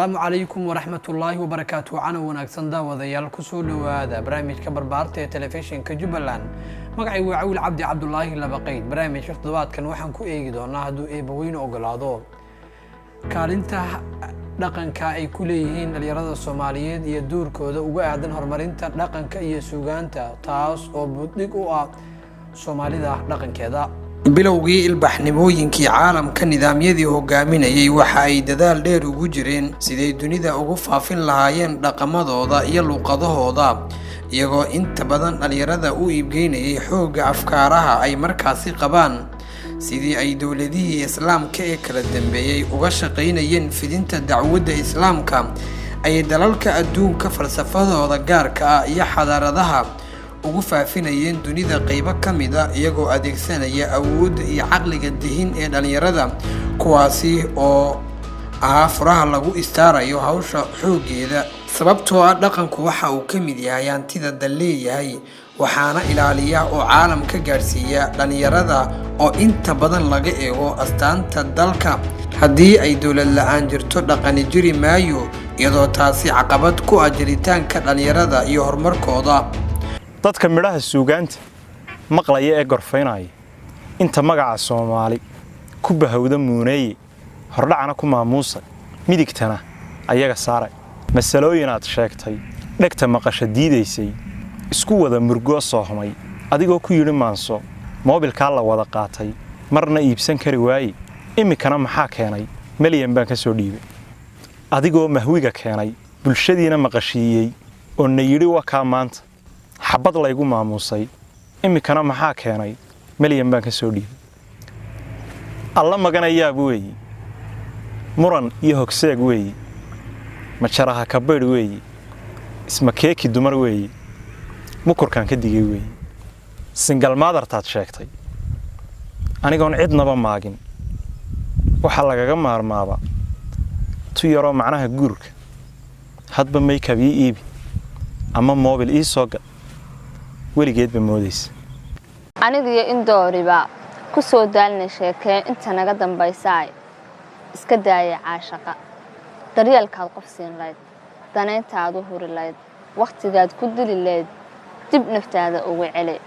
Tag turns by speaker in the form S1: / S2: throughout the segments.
S1: السلام عليكم ورحمة الله وبركاته. أنا وناكسن داوديال كسو دوادا برامج كبربارتي تلفزيون كجبلان مقعي وعول عبد الله لبقيت برامج خطوات كان waxaan ku eegi doonaa haduu eebaweyne ogolaado kaalinta dhaqanka ay ku leeyihiin dhalinyarada Soomaaliyeed iyo doorkooda uga aadan horumarinta dhaqanka iyo suugaanta taas oo buddig u ah Soomaalida dhaqankeeda bilowgii ilbaxnimooyinkii caalamka nidaamyadii hogaaminayay waxa ay dadaal dheer ugu jireen sidii dunida ugu faafin lahaayeen dhaqamadooda iyo luqadahooda iyagoo inta badan dhalinyarada u iibgeynayay xooga afkaaraha ay markaasi qabaan sidii ay dawladihii islaamka ee kala dambeeyay uga shaqeynayeen fidinta dacwadda islaamka ay dalalka adduunka falsafadooda gaarka ah iyo xadaaradaha ugu faafinayeen dunida qaybo kamida iyagoo adeegsanaya awoodda iyo caqliga dihin ee dhalinyarada kuwaasi oo furaha lagu istaarayo hawsha xoogeeda sababtoo ah dhaqanku waxa uu kamid yahay hantida daleeyahay waxaana ilaaliya oo caalamka gaarsiiya dhalinyarada oo inta badan laga eego astaanta dalka haddii ay dawlad la'aan jirto dhaqani jiri maayo iyadoo taasi caqabad ku ah jiritaanka dhalinyarada iyo horumarkooda
S2: dadka midhaha suugaanta maqlaya ee gorfaynaya inta magaca Soomaali ku bahawda muuneey hordhacana ku maamuusa midigtana ayaga saaray masalooyin aad sheegtay dhegta maqasha diidaysay isku wada murgo soohmay adigoo ku yiri maanso moobilka la wada qaatay marna iibsan kari waayay imikana maxaa keenay milyan baan ka soo dhiibay adigoo mahwiga keenay bulshadiina maqashiiyay oo nayiri wakaa maanta xabad la igu maamuusay imikana maxaa keenay milyan baan ka soo dhiibay alla maganayaa weey muran iyo hogseeg weey majaraha kabayr weey isma keeki dumar weey mukurkan ka digay weey single mother taad sheegtay anigoon cidnaba maagin waxa lagaga maarmaaba tu yaro macnaha guurka hadba make up iibi ama mobil ii soo gad weligeed ba moodaysa
S3: aniga in dooriba ku soo daalnay sheekay inta naga dambaysay iska daayay caashaqa daryeelkaad qof siin lahayd daneyntaad u huri lahayd waqtigaad ku dili lahayd dib naftaada ugu celi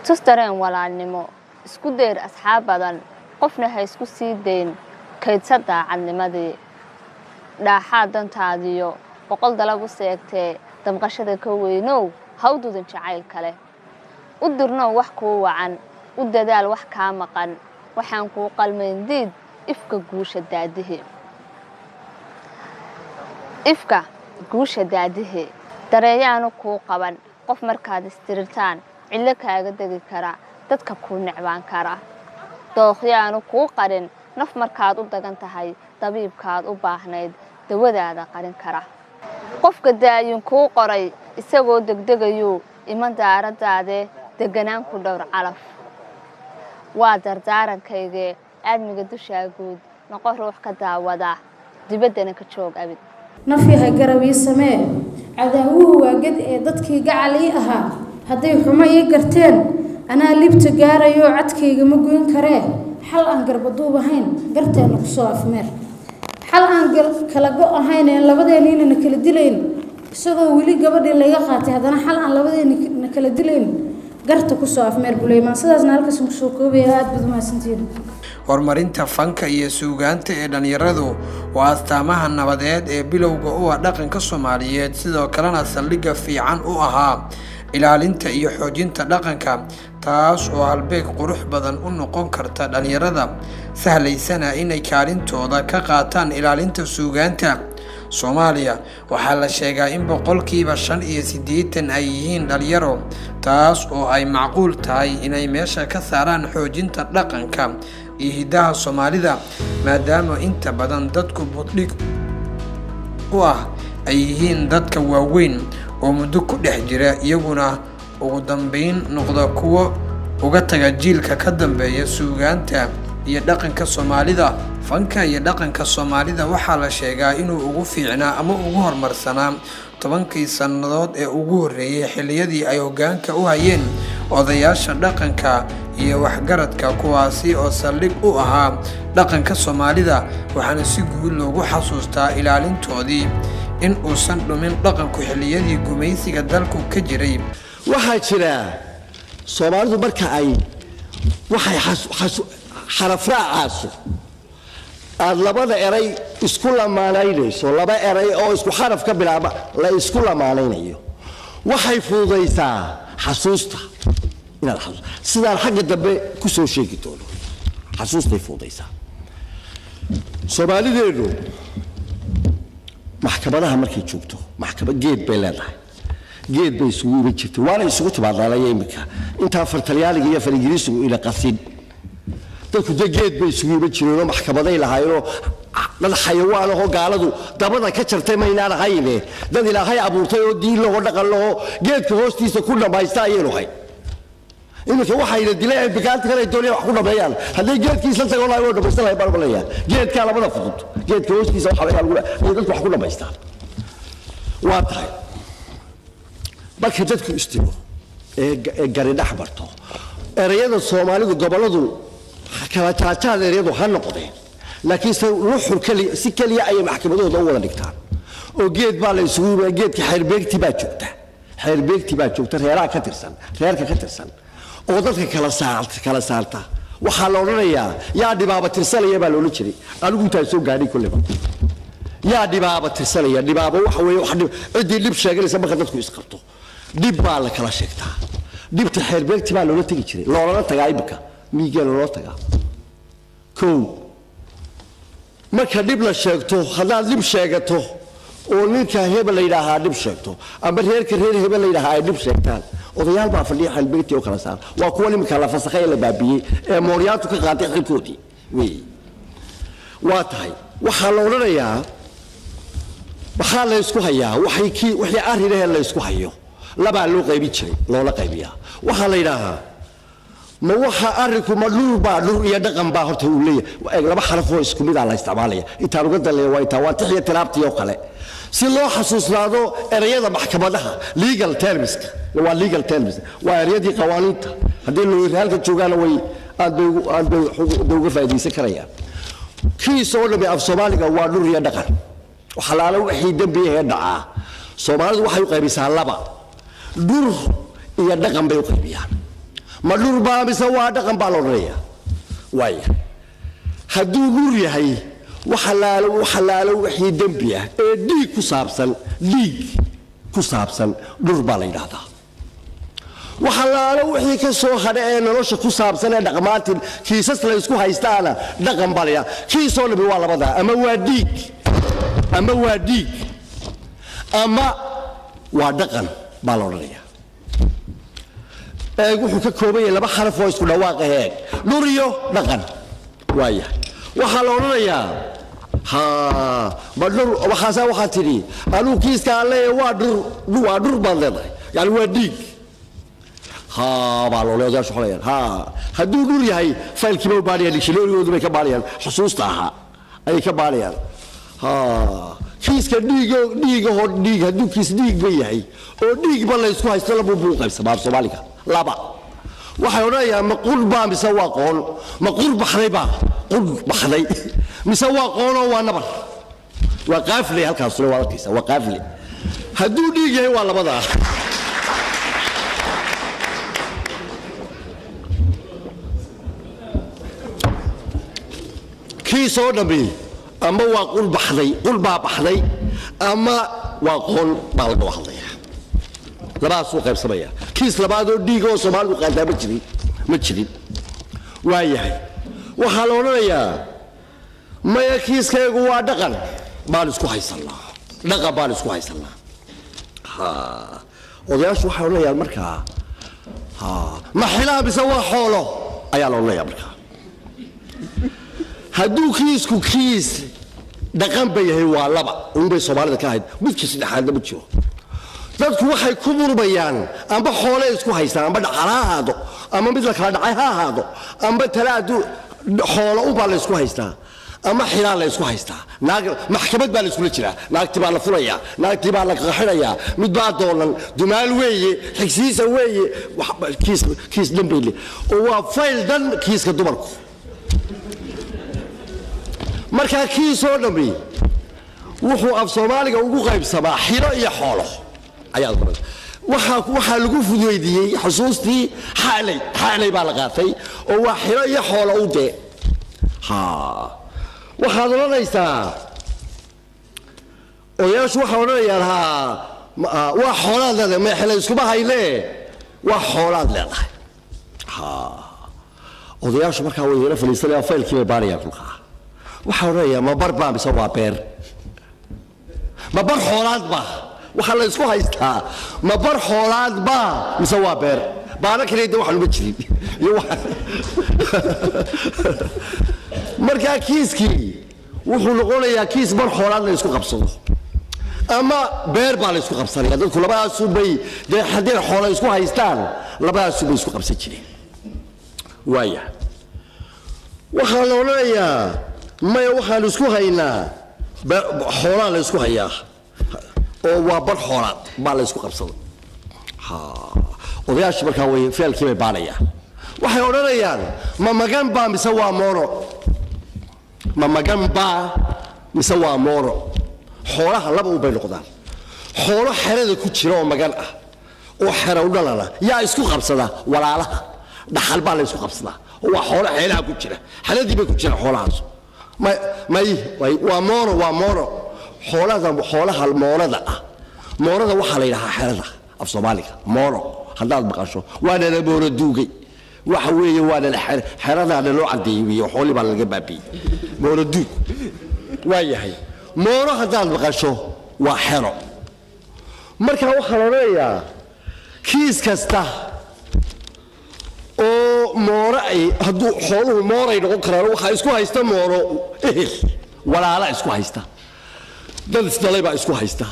S3: tustareen walaalnimo isku deer asxaab badan qofna ha isku sii deyn kaydsa daacadnimadii dhaaxaa dantaadiyo boqol dalab u seegtee damqashada ka weynow hawdudan jacayl kale u dirno wax ku wacan u dadaal wax ka maqan waxaan ku qalmayn diid ifka guusha daadihe dareeyaan ku qaban qof markaad istirtaan cilla kaaga dagi kara dadka ku necbaan kara dooqyaan ku qarin naf markaad u dagan tahay tabiibkaad u baahnayd dawadaada qarin kara qofka daayun ku qoray isagoo degdegayo iman daaradaade deganaan ku dhowr calaf waa dardaarankayga aadmiga dushaagood noqo ruux ka daawada dibadana ka joog abid
S4: nafiha garawi samee cadaawuhu waa gad ee dadkii gacali ahaa haday xumo ii garteen anaa libta gaarayo cadkayga ma goyn karee xal aan garbaduub ahayn garteena ku soo afmeer xal aan kala go ahayn ee labadeena kala dilayn isagoo wili gabadhii laga qaatay hadana xal aan labadeena kala dilayn garta ku soo afmeer buleeyman sidaasna halkaas ku soo koobay aad badmaasantiin
S1: horumarinta fanka iyo suugaanta ee dhalinyaradu waa astaamaha nabadeed ee bilowga u ah dhaqanka Soomaaliyeed sidoo kalena saldhigga fiican u ahaa ilaalinta iyo xoojinta dhaqanka taas oo halbeeg qurux badan u noqon karta dhalinyarada sahleysana inay kaalintooda ka qaataan ilaalinta suugaanta Soomaaliya waxa la sheegaa in boqolkiiba 85 ay yihiin dhalinyaro taas oo ay macquul tahay inay meesha ka saaraan xoojinta dhaqanka iyo hidaha Soomaalida maadaama inta badan dadku budhig u ah ay yihiin dadka waaweyn oo muddo ku dhex jira iyaguna ugu dambeyn noqda kuwa uga taga jiilka ka dambeeya suugaanta iyo dhaqanka Soomaalida fanka iyo dhaqanka Soomaalida waxa la sheegaa inuu ugu fiicnaa ama ugu horumarsanaa 10 sanadood ee ugu horeeyay xilliyadii ay hoggaanka u hayeen odayaasha dhaqanka iyo waxgaradka kuwaasi oo saldhig u ahaa dhaqanka Soomaalida waxaana si guud loogu xasuustaa ilaalintoodii in uusan dhumin dhaqanku xilliyadii gumaysiga dalku ka jiray
S5: waxaa jira Soomaalidu marka ay waxay xaraf raacayso aad labada eray isku lamaanaynayso laba eray oo isku xaraf ka bilaaba la isku lamaanaynayo waxay fududaysaa xasuusta inaad xasuusto sidaan xagga dambe ku soo sheegi doono xasuustay fududaysaa Soomaalideenu maxkamadaha markay joogto maxkamad geed bay leedahay geed bay isugu iman jirtay waana isugu timaadaalaya imika intaa fartalyaaniga iyo farigiriisigu ila qasin dadku geed bay isugu iman jireen maxkamaday lahaayeen dad xayawaan oo gaaladu dabada ka jartay maynaan hayne dad ilaahay abuurtay oo diin loo dhaqan loo geedka hoostiisa ku dhamaysta ayay lahayd imika waxayna dileen bikaanta kale doonaya wax ku dhameeyaan haddii geedkiisa tago la oo dhamaysan lahayd balbalaya geedka labada fudud geedka hoostiisa waxa laga yaabaa dadku wax ku dhamaystaan waa tahay marka dadku istigo gari dhex barto erayada Soomaalidu goboladu kala taajaan erayadu ha noqdeen laakiin ruuxu kaliya si kaliya ay maxkamadooda u wada dhigtaan oo geed baa la isugu yimid geedka xeerbeegti baa joogta reeraha ka tirsan reerka ka tirsan oo dadka kala saarta waxa la oranayaa yaa dhibaaba tirsanaya baa loo jiray anigu inta soo gaadhay kullaba yaa dhibaaba tirsanaya dhibaaba waxa weeye wax cidii dib sheeganaysa marka dadku isqabto dib baa la kala sheegtaa dibta xeerbeegti baa loo tagi jiray loolana tagaa ibka miigeel loo tagaa koow marka dib la sheegto hadaad dib sheegato oo ninka hebel la yiraahdo dib sheegto ama reerka reer hebel la yiraahdo ay dib sheegtaan odayaal baa fadhiya xalbeegti oo kala saar waa kuwa nimka la fasakhay la baabiyay ee mooryaatu ka qaatay xilkoodii waa tahay waxa la oranayaa waxa la isku hayaa wixii arrinah la isku hayo laba loo qaybi jiray loola qaybiyaa waxa la yiraahdaa ma waxa arinku ma dhur iyo dhaqan baa horta uu leeyahay laba xaraf oo isku mid ah la isticmaalaya inta uga dalay waa inta waa tixiya tiraabtii oo kale si loo xasuusnaado erayada maxkamadaha legal terms waa erayadii qawaaniinta hadii loo halka joogaana way aad uga faa'iideysan karayaan kiis oo dhabi af Soomaaliga waa dhur iyo dhaqan waxa la wixii dambi ah dhacaa Soomaalidu waxay u qaybisaa laba dhur iyo dhaqan bay u qaybiyaan ma dhur baa mise waa dhaqan baa loo leeyahay waaya hadduu dhur yahay waxa la wixii dambi ah ee dhiig ku saabsan dhur baa la yiraahdaa waxa la wixii ka soo hadhay ee nolosha ku saabsan ee dhaqamaatin kiisas la isku haystaana dhaqan baa la yiraahdaa kiisoo nabi waa labada ama waa dhiig ama waa dhaqan baa loo leeyahay wuxuu ka kooban yahay laba xaraf oo isku dhawaaq ah dhur iyo dhaqan waaya waxa la oranayaa badhur waxa tiri anu kiiska leeyahay waa dhur baan leedahay yani waa dhiig baa loo leeyahay xoolayan hadduu dhur yahay faylkiiba u baariyay dictionary-goodu bay ka baariyaan xusuusta ahaa ay ka baariyaan kiiska dhiig hadduu kiis dhiig ba yahay oo dhiig ba la isku haysto laba buu qaybsamaa Soomaaliga laba waxay oranayaan ma qurba mise waa qoon ma qurbaxday mise waa qoon oo waa nabar waa qaafle halkaas waa halkiisa waa qaafle hadduu dhiig yahay waa labada kiisoo dhabi ama waa qurbaxday ama waa qoon baa laga hadlaya labaas uu qaybsamaya kiis labaad oo dhiig oo Soomaalidu qaadaa ma jirin waayahay waxa la oranayaa ma kiiskaygu waa dhaqan baan isku haysanaa odayaashu waxa oranayaan markaa ma xilaab isa waa xoolo ayaa la oranayaa markaa hadduu kiis dhaqan bay yahay waa laba bay Soomaalida ka ahayd midkii saddexaad ma jiro dadku waxay ku murmayaan amba xoolo isku haystaan amba dhaqalahaado ama mid la kala dhacay ha ahaado amba talaadu xoolo u baa la isku haystaa ama xiraan la isku haystaa naag maxkamad baa la isku jiraa naagti baa la furaya naagti baa la qaxirayaa mid baa doonan dumaal weeye xigsiisa weeye kiis dambeyle oo waa fayl dan kiiska dumarku marka kiisoo dhambi wuxuu af Soomaaliga ugu qaybsamaa xiro iyo xoolo ayaa waxa lagu fududeeyay xusuustii xaalay baa la qaatay oo waa xiro iyo xoolo u dee waxaad oranaysaa odayaashu waxa oranayaan waa xoolaad leedahay ma xilay iskuma hayne waa xoolaad leedahay odayaashu markaa way yara faliisanayaan faylkii bay baarayaan kulkaa waxa oranayaan ma bar baa mise waa beer ma bar xoolaad baa waxa la isku haystaa ma bar xoolaad baa mise waa beer baana kaleeda waxa luma jirin iyo marka kiiskii wuxuu noqonayaa kiis bar xoolaad la isku qabsado ama beer baa la isku qabsanaya dadku labadaas bay hadii xoolo isku haystaan labadaas bay isku qabsan jireen waaya waxa la oranaya ma waxaan isku haynaa xoolaha la isku hayaa oo waa bar xoolaad baa la isku qabsado odayaashu markaa way feelkii bay baanayaan waxay oranayaan ma magan baa mise waa moono ma magan baa mise waa moono xoolaha laba u bay noqdaan xoolo xerada ku jira oo magan ah oo xero u dhalana yaa isku qabsada walaalaha dhaxal baa la isku qabsadaa waa xoolo xeelaha ku jira xeladii bay ku jira xoolahaas waa moono xoolaha moonada ah moonada waxaa la yidhahaa xerada af Soomaaliga moono haddaad maqasho waana la moono duugay waxa weeye waana xerada loo cadeeyay xooli baa laga baabiyay moono duug waayahay moono haddaad maqasho waa xero marka waxa la leeyahay kiis kasta oo mooro ay hadduu xooluhu mooray noqon karaan waxa isku haysta mooro walaala isku haysta dad isdalay baa isku haysta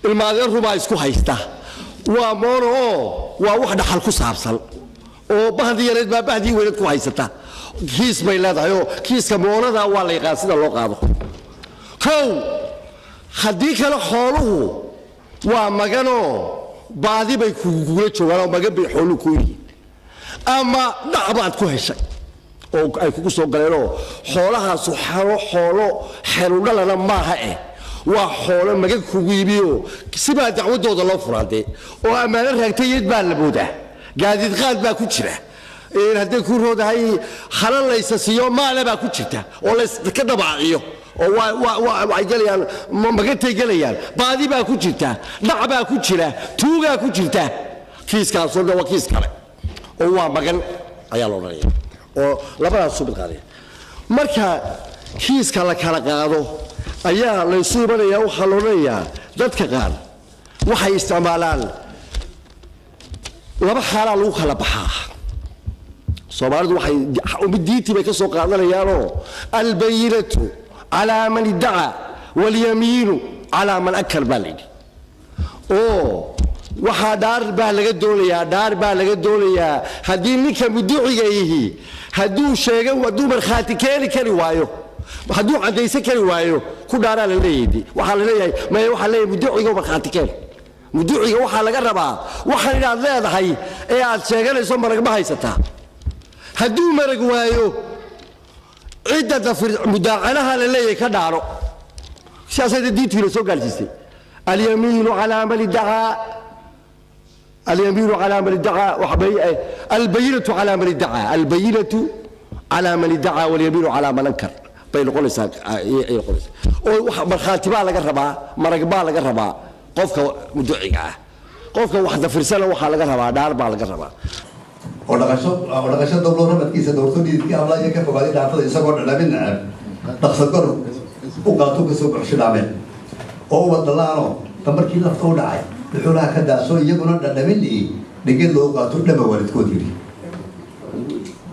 S5: ilmaadeen rubaa isku haysta waa mooro waa wax dhaxal ku saabsan oo bahdii yareed baa bahdii weynad ku haysata kiis bay leedahay oo kiiska moorada waa la yaqaan sida loo qaado kow haddii kale xooluhu waa maganoo baadi bay kugula joogaan oo magan bay xooluhu ku yihiin ama dhacbaad ku heshay oo ay kugu soo galeenoo xoolahaasu xoolo xerudhalana maaha waa xoolo magan kugu yibiyo sibaa dacwadooda loo furaantay oo ammaano raagtayid baa la moodaa gaadiid qaad baa ku jira haddii ku roodahay halal laysa siiyo maale baa ku jirta oo la ka dabaaciyo oo waa galayaan magantay galayaan baadi baa ku jirta dhac baa ku jira tuugaa ku jirta kiiskaasoo waa kiis kale oo waa magan ayaa loo odhanaya oo labadaas soo bilqaadaya marka kiiska la kala qaado ayaa la isu imanaya waxaa la odhanayaa dadka qaar waxay isticmaalaan laba xaalaa lagu kala baxaa Soomaalidu waxay diintii bay ka soo qaadanayaanoo albayinatu calaa man iddaca walyamiinu calaa man akar baa layidhi oo waxaa dhaar baa laga doonayaa haddii ninka muduciga yihi hadduu sheego hadduu markhaati keeni kari waayo hadduu caddaysan kari waayo ku dhaaraa la leeyahay waxaa la leeyahay maya waxaa leeyahay muduciga markhaati keen muduciga waxaa laga rabaa waxaan inaad leedahay ee aad sheeganayso marag ma haysataa hadduu marag waayo cidda dafir mudaacanaha la leeyahay ka dhaaro siyaasada diintiina soo gaarsiisay alyamiinu calaa man iddacaa اليمين على من ادعى البينة على من ادعى البينة على من ادعى واليمين على من انكر بين قولسا مرخاتي با laga rabaa marag ba laga rabaa qofka mudduciga ah qofka wax dafirsan waxa laga rabaa dhaar ba laga rabaa
S6: oo dhaqasho dawlad rabadkiisa doortooyinka amlaaya ka fogaaday dhaafada isagoo dhadhamin nacab dhaqsador u qaato ka soo baxsho dhaameen oo wadalaano tamarkii lafta u dhacay wuxuuna ka daaso iyaguna dhadhamin dhigid loo qaato dhama waalidkood yiri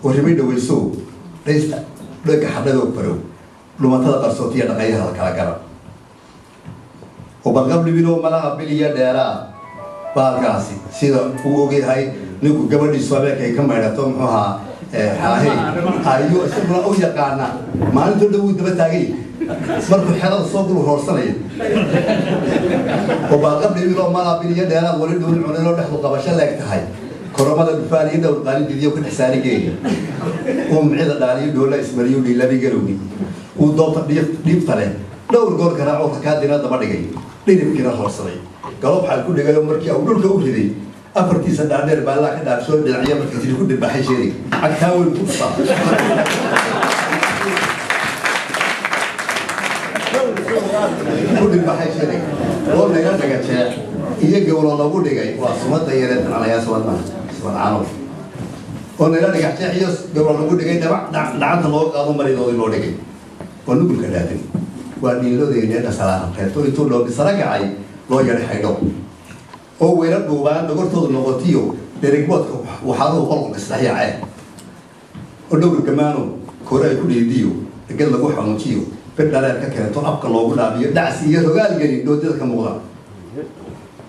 S6: oo ribay dhawayso dhaysta dhaga xadado barow lumatada qarsootiya dhaqayaha kala garan oo balqabli wiilo malaha biliya dheera baalkaasi sida uu ogyahay ninku gabadhiisu habeenkay ka maydhato muxuu ahaa ayuu isaguna u yaqaanaa maalintuu dhow daba taagay markuu xelada soo dul hoorsanaya oo baaqabdhiiloo malaabiliyo dheeraad wali dhuun cuniloo dhexdu qabasho leeg tahay koromada dhufaan iyo dhowr qaalin didiyo ku dhexsaarigeeya uu micida dhaaliyo dhoola ismariyo dhiilabi garowni uu doobta dhiibta leh dhowr goor garaaco rakaadina daba dhigay dhiribkiina hoorsaday galob xal ku dhigay oo markii uu dhulka u riday afartiisa dhaadheer baa laa ka dhaafsoo dhinacyo markii tiri ku dhirbaxay sheerig cagtaa weyn ku dhufaa ku dhirbaxay sheerig oo naga dhaga jeex iyo gowlo lagu dhigay waa sumada yareed macnayaa sumadna subhanahu oo naga dhaga jeex iyo gowlo lagu dhigay dhacanta loo qaado maridoodii loo dhigay oo nugulka dhaadin waa dhiiloodeena salaam reeto intuu loo bisaragacay loo yaray xaydho oo weerar dhuubaan dhogortooda noqotiyo dherigboodka waxaaduhu qolqolka isdhexyaacee oo dhowr gamaano kore ay ku dhiidiyo dhegad lagu xanuujiyo bir dhareer ka keento abka loogu dhaabiyo dhacsi iyo rogaalgeli doodada ka muuqda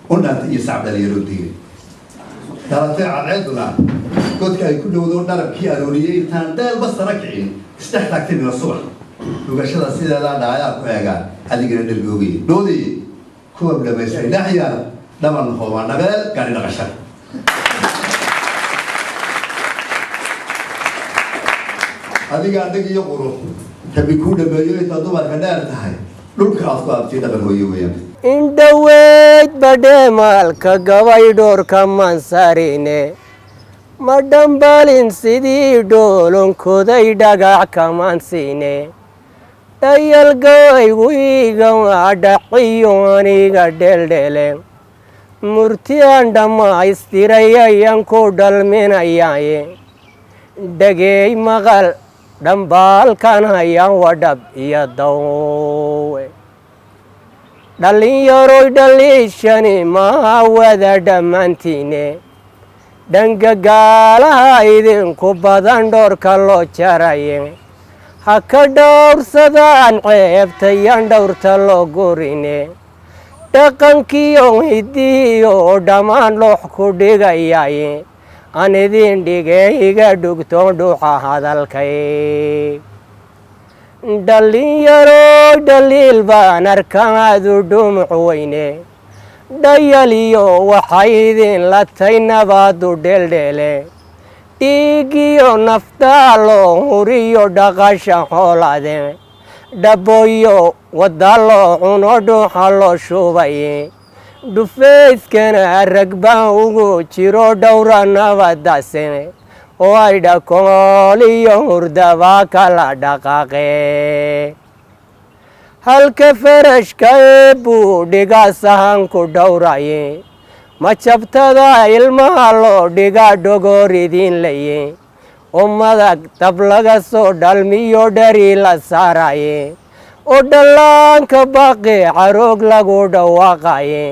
S6: u dhaanta iyo sacbdaliyaroo diiray dhalatay cadceeduna godka ay ku dhowdo dharabkii arooriyey intaan dheelba sara kicin isdhex taagtay mina subax dhugashada sideedaa dhaayaa ku eegaa adigana dhalgoogay dhoodayey kuwa dhamaystay dhaxyaana dhaban hoobaan dhabeel gaari dhaqashada adiga adhig iyo qurux rabi kuu dhameeyo intaad dumarka dheer tahay dhulka aad ku aabtay dhaban hooye weeyaan
S7: indhaweyd badheemaalka gabay dhoorka mansarine ma dhambalin sidii dhoolonkoday dhagax kamansiine dhayalgawaygu iga waa dhaqiyo aniga dheeldheele murtiyaan dhammaystiray ayaan ku dhalminayaaye dhageey maqal dhambaalkan hayaan wadhab iyo dawe dhalinyaroy dhaliishani maha wada dhammaantiine dhangagaalaha idinku badan dhoorka loo jaraye ha ka dhowrsadaan ceebtayaan dhowrta loo gurine dhaqankiyo hidiyo dhammaan loox ku dhigayaye aan idin dhige iga dhugtoon dhuuxa hadalkay dhalinyaroy dhaliil baan arkaadu dhumuc weyne dhayaliyo waxay idin latay nabaadu dheeldheele dhiigiyo naftaa loo huriyo dhaqasha xoolade dhaboyo wadda loo cuno dhuuxa loo shubaye dhufayskana rag baan ugu jiro dhowra nabadase oo ay dhakool iyo hurdaba kala dhaqaaqe halka farashka buu dhiga sahanku dhowraye ma jabtada ilmaha loo dhiga dhogor idin laye oo madag dab laga soo dhalmiyo dhari la saaraye oo dhallaanka baqi caroog lagu dhawaaqaye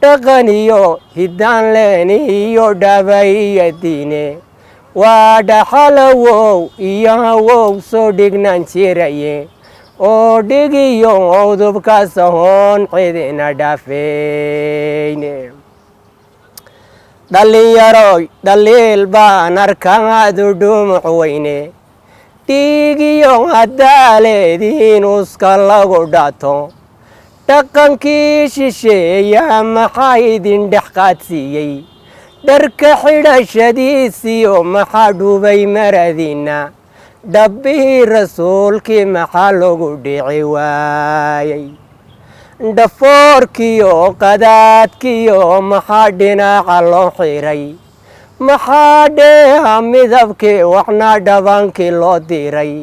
S7: dhaqan iyo hiddaan leeni iyo dhabay iyo diine waa dhaxalawow iyo hawow soo dhignan jiraye oo dhigiyo udubkaas ahoon cidina dhaafayne dhalinyaroy dhaliil baan arkaadu dhumuc weyne dhiigiyo haddaaleediin uska lagu dhato dhaqankii shisheeya maxaa idin dhex qaadsiiyey dharka xidhashadiisiyo maxaa dhubay maradiina dhabbihii rasuulkii maxaa lagu dhici waayey dhafoorkiyo qadaadkiyo maxaa dhinaca loo xiray maxaa dheeha midabkii waxna dhabankii loo diray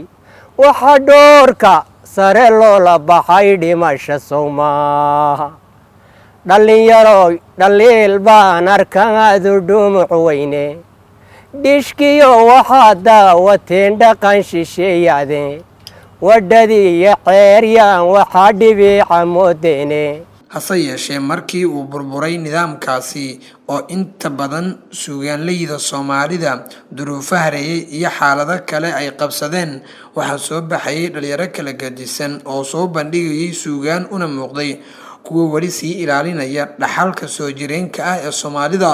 S7: waxa dhoorka sare loola baxay dhimasha sowmaaha dhalinyaroy dhaliil baan arkaadu dhumuc weyne dhishkiyo waxaa daawateen dhaqan shisheeyaade wadhadii iyo ceeryaan waxaa dhibiica moodeene
S1: hase yeeshee markii uu burburay nidaamkaasi oo inta badan suugaanleyda soomaalida duruufo hareeyey iyo xaalado kale ay qabsadeen waxaa soo baxayay dhalinyaro kala gadisan oo soo bandhigayay suugaan una muuqday kuwa weli sii ilaalinaya dhaxalka soo jireenka ah ee soomaalida.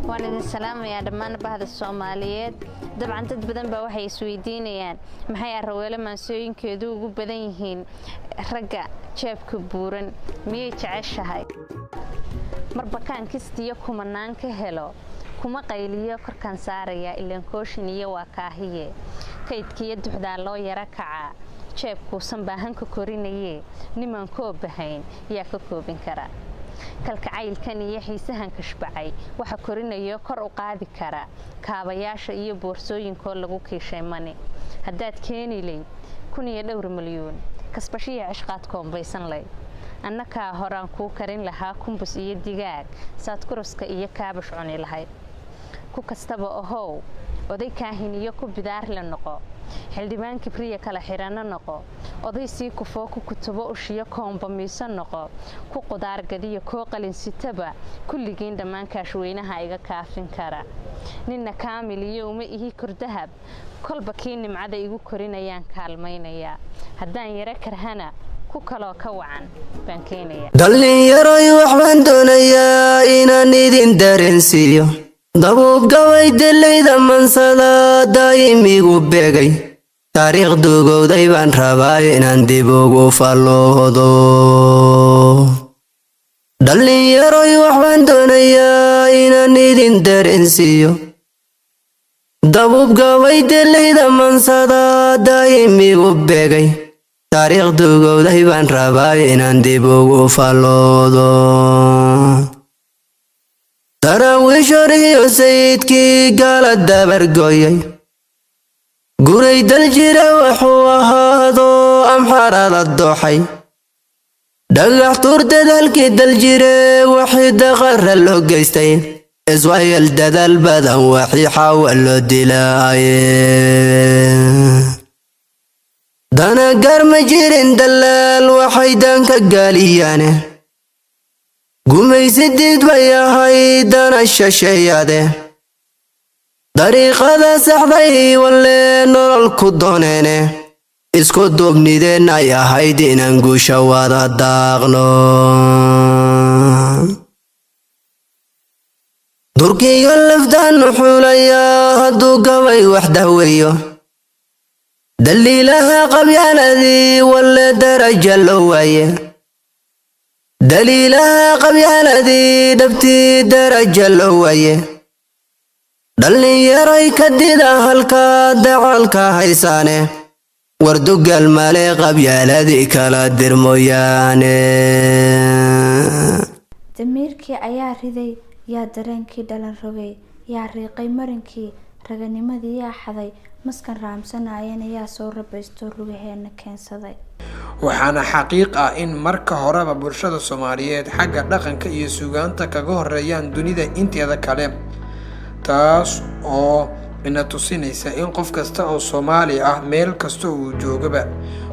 S3: waan idin
S8: salaamayaa dhammaan bahda Soomaaliyeed dabcan dad badan baa waxay isweydiinayaan maxay Araweelo maansooyinkeedu ugu badan yihiin ragga jeebka buuran miyay jeceshahay marba kaan kistiyo kumanaan ka helo kuma qayliyo korkan saaraya ilaan kooshin iyo waa kaahiye kaydkiyo duxdaa loo yara kacaa jeebku san baahanka korinayee niman koo bahayn yaa ka koobin kara kalkacaylkan iyo xiisahan kashbacay waxa korinayo kor u qaadi kara kaabayaasha iyo boorsooyinkoo lagu kiishay mani haddaad keeni leyd 1,000 milyan kasbashiya cishqaad koombaysan leyd annakaa horaan kuu karin lahaa kumbus iyo digaag saad kuruska iyo kaabash cuni lahayd ku kastaba ahow oday kaahin iyo ku bidaar la noqo xildhibaan kibriya kala xirana noqo oday sii kufoo ku kutubo ushiyo koomba miisan noqo ku qudaar gadiyo koo qalin sitaba kulligiin dhammaan kaashweynaha iga kaafin kara ninna kaamil iyo uma ihi kordahab kolba kii nimcada igu korinayaan kaalmaynayaa haddaan yara karhana ku kaloo ka wacan baan keenaya
S9: dhalinyaroy waxbaan doonayaa inaan idin dareensiiyo dabuub gabay delayda mansada daa'imigu beegay taariikh dugowday baan rabaa inaan dib ugu falloodo dhalinyaroy waxbaan doonayaa inaan idin dareensiiyo dabuub gabay delayda mansada daa'imigu beegay taariikh dugowday baan rabaa inaan dib ugu falloodo daraawiishoriyo sayidkii gaala dabargoyay guray daljira wuxuu ahaado amxarada dooxay dhagax tuur dadaalkii daljire wixii daqara loo geystay iswaayel dadaal badan waxii xaawa loo dilaaye danagar ma jirin dalaal waxay danka gaaliyaane gumaysidiid bay ahayd dana shasheeyade dariiqada saxday walle nolol ku dooneene isku duubnideen ay ahayd inaan guusha wada daaqno durkiyo laftaan xulayaa hadduu gabay wax dahweeyo daliilaha qabyaaladii walle daraja loo waaye daliilaha qabyaaladii dhabtii daraja loo waaye dhalinyaroy kadida halka dacalka haysaane wardugal male qabyaaladii kala dir mooyaane
S10: damiirkii ayaa riday yaa dareenkii dhalan rogay yaa riiqay marinkii raganimadii yaa xaday maskan raamsanayana yaa soo rabaysto lugaheena keensaday
S1: waxaana xaqiiq ah in marka horeba bulshada Soomaaliyeed xagga dhaqanka iyo suugaanta kaga horeeyaan dunida inteeda kale taas oo ina tusinaysa in qof kasta oo Soomaali ah meel kasta uu joogaba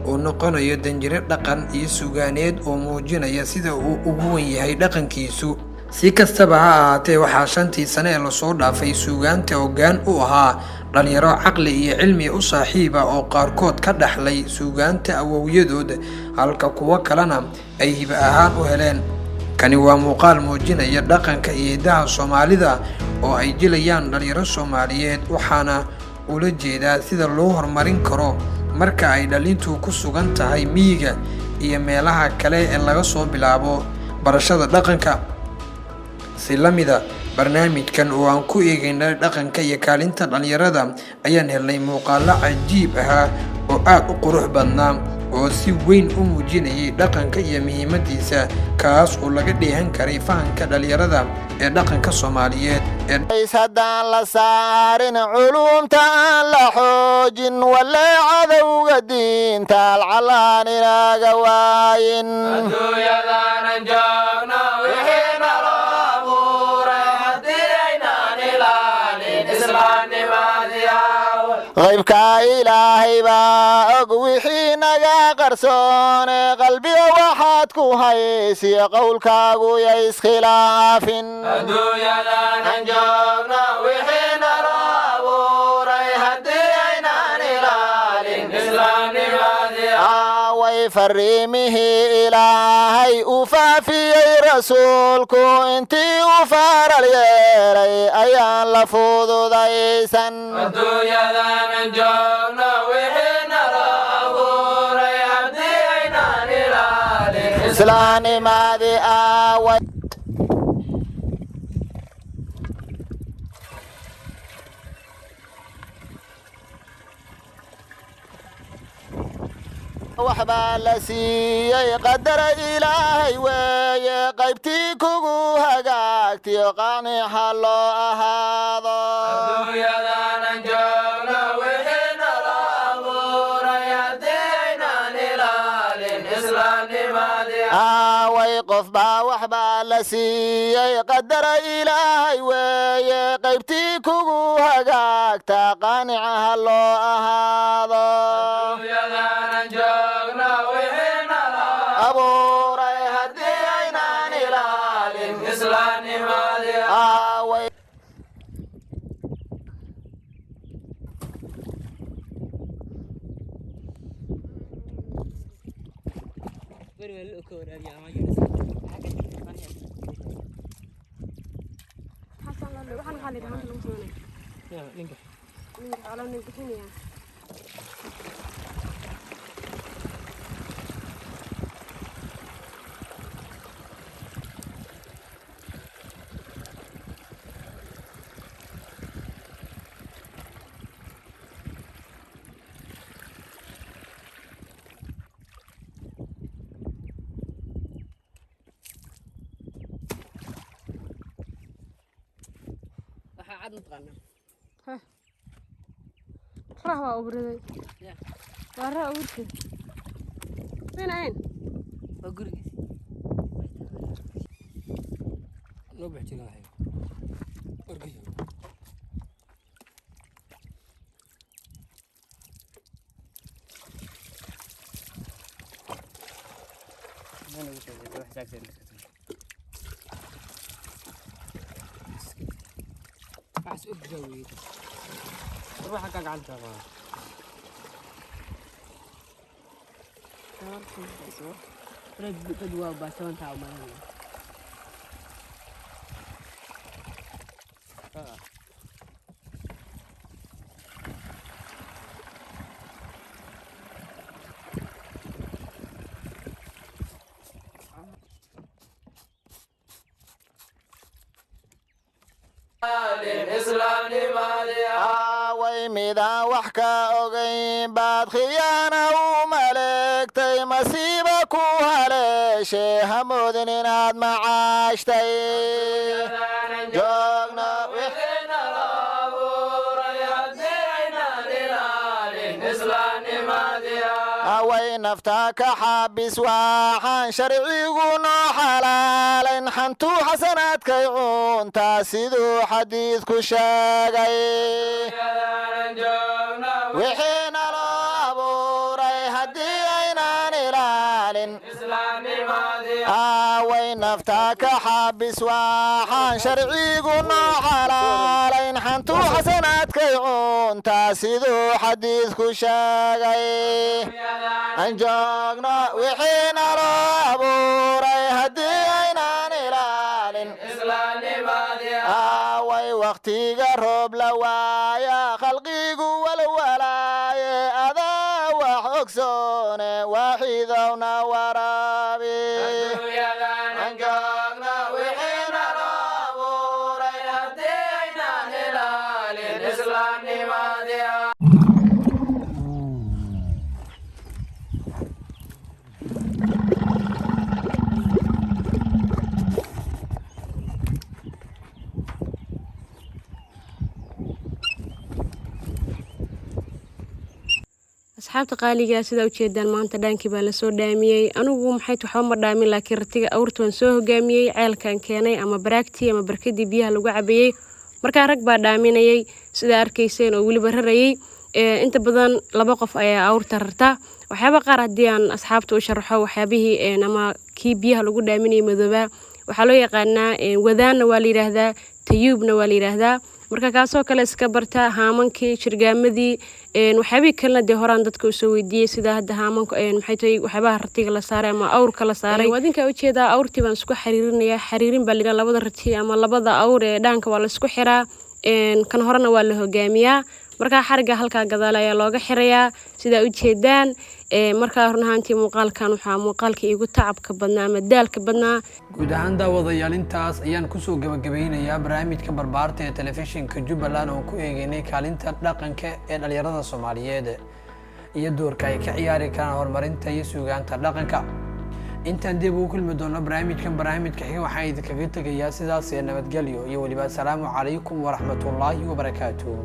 S1: uu noqonayo danjire dhaqan iyo suugaaneed oo muujinaya sida uu ugu weyn yahay dhaqankiisu si kastaba ha ahaatee waxaa 5 sano ee la soo dhaafay suugaanta hoggaan u ahaa dhalinyaro caqli iyo cilmi u saaxiiba oo qaarkood ka dhaxlay suugaanta awowyadooda halka kuwa kalena ay hiba ahaan u heleen kani waa muuqaal muujinaya dhaqanka iyo hidaha Soomaalida oo ay jilayaan dhalinyaro Soomaaliyeed waxaana ula jeedaa sida loo horumarin karo marka ay dhalintu ku sugan tahay miyiga iyo meelaha kale ee laga soo bilaabo barashada dhaqanka si lamida barnaamijkan oo aan ku eegaynay dhaqanka iyo kaalinta dhalinyarada ayaan helnay muuqaalo cajiib ah oo aad u qurux badnaa oo si weyn u muujinayay dhaqanka iyo muhiimadiisa kaas oo laga dheehan karay fahanka dhalinyarada ee dhaqanka Soomaaliyeed
S11: haddaan la saarin culumta aan la xoojin wale cadowga diinta alcalaan inaga waayin adduunyadaanan joogno wixii naloo abuuray haddii aynaan ilaalin islaamnimadii qaybka ilaahay baa og wixii naga qarsoone qalbiga waxaad ku haysiya qowlkaagu ya iskhilaafin adduunyadaanan joogno wixii naloo abuuray haddii aynaan ilaalin islaamnimadii way fariimihii ilaahay u faafiyey rasuulku intii u faaral yeelay ayaan la fududaysan
S12: adduunyadaanan joogno wixii nala abuuray haddii aynaan ilaalin
S11: islaanimadii aaway waxbaa la siiyey qadara ilaahay weeye qaybtii kugu hagaagtiyo qanica loo ahaado
S12: adduunyadaanan joogno wixii nala abuuray haddii aynaan ilaalin islaamnimadii
S11: aaway qof baa waxbaa la siiyey qadara ilaahay weeye qaybtii kugu hagaagta qanica loo ahaado abuuray haddii aynaan ilaalin islaamnimadii aaway
S13: راح أبردي راح أبردي فين عين
S14: أقولك لو بحكي لها هي أرجع أنا وش روح ساكت بس أرجعي روح حقك على التغار رد تدوا بسون تاو مالي
S11: aaway midaan wax ka ogayn baad khiyaana u maleegtay masiiba ku haleeshe hamoodin inaad macaashtay joogno wixii nala abuuray haddii aynaan ilaalin islaamnimadii away nafta ka xabis waxaan sharcigu noo xalaalayn xantuu xasanaadkay cuntaa siduu xadiidku sheegay wixii naloo abuuray haddii aynaan ilaalin aaway nafta ka xabis waxaan sharcigu noo xalaalayn xantuu xasanaadkay cuntaa siduu xadiidku sheegay aan joogno wixii naloo abuuray haddii aynaan ilaalin aaway wakhtiga roob la waaya khalqigu walwalaaye adaa wax ogsoone waaxidowna waraabi aan joogno wixii naloo abuuray haddii aynaan ilaalin islaamnimadii
S13: asxaabta qaaliga sida u jeedaan maanta dhaankii baa la soo dhaamiyay anigu maxay waxba ma dhaamin laakiin ratiga awrta waan soo hogaamiyay ceelkan keenay ama baraagtii ama barkadii biyaha lagu cabayay markaa rag baa dhaaminayay sida arkayseen oo weliba rarayay inta badan 2 qof ayaa awrta rarta waxyaaba qaar haddii aan asxaabta u sharaxo waxyaabihii ama kii biyaha lagu dhaaminayay madooba waxaa loo yaqaanaa wadaanna waa la yidhaahdaa tayuubna waa la yidhaahdaa marka kaasoo kale iska barta haamankii shirgaamadii waxyaabihii kalena dee horaan dadka usoo weydiiyey sida hadda haamanka maxay tahay waxyaabaha ratiga la saaray ama awrka la saaray wadinka ujeedaa awrtii baan isku xiriirinayaa xiriirin baa lidhaa labada rati ama labada awr ee dhaanka waa la isku xiraa kan horena waa la hogaamiyaa markaa xariga halkaa gadaal ayaa looga xirayaa sidaa ujeedaan markaa run ahaantii muuqaalkan waxaa muuqaalka iigu tacabka badnaa ama daalka badnaa
S1: guud ahaan daawadayaal intaas ayaan kusoo gabagabeynayaa barnaamijka barbaarta ee telefishinka Jubbaland oo ku eegaynay kaalinta dhaqanka ee dhalinyarada Soomaaliyeed iyo doorka ay ka ciyaari karaan horumarinta iyo suugaanta dhaqanka intaan dib ugu kulmi doono barnaamijka xiga waxaan idinkaga tegayaa sidaas nabadgelyo iyo waliba salaamu calaykum waraxmatullaahi wabarakaatuh